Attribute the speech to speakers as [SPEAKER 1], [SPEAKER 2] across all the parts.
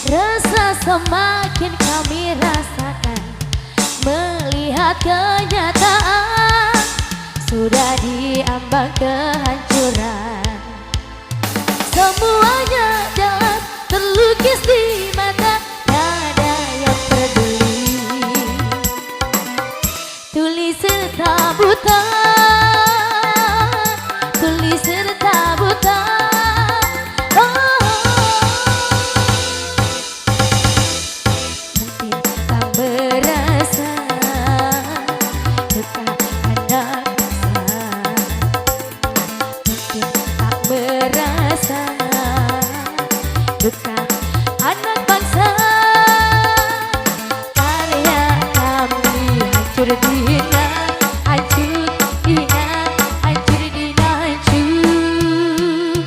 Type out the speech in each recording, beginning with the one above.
[SPEAKER 1] Rasa semakin kami rasakan melihat kenyataan sudah diambang kehancuran. Semuanya jelas terlukis di mata, tiada yang peduli. Tulis serta buta, tulis serta buta. Duka anak bangsa, karya kami hancur dina, hancur dina, hancur dina, hancur.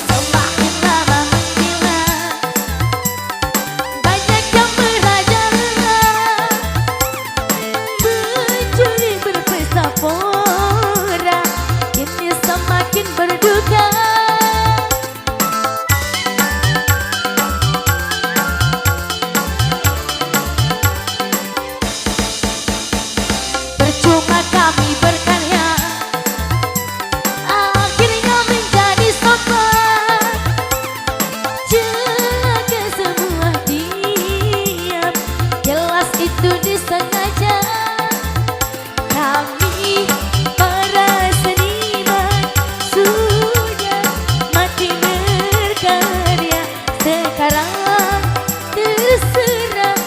[SPEAKER 1] Semakin lama menghilang, banyak yang merajalela, mencuri berpesta pora, kini semakin berduka. Percuma kami berkarya, akhirnya menjadi sampah. Celaka semua diam, jelas itu disengaja. Kami para seniman sudah mati berkarya. Sekarang terserah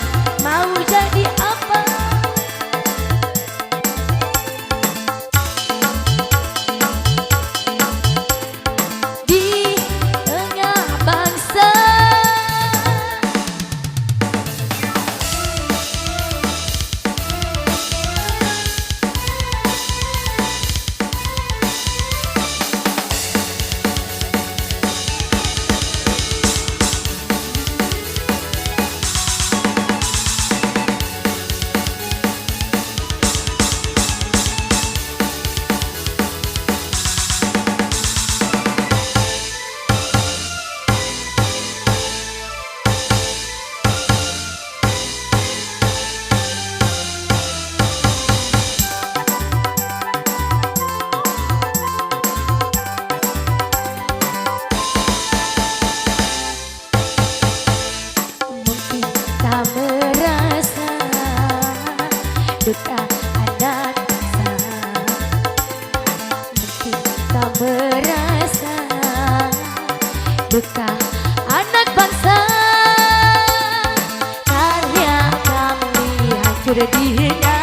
[SPEAKER 1] mau jadi apa. Duka anak bangsa, mungkin tak merasa duka anak bangsa, karya kami hancur dihina.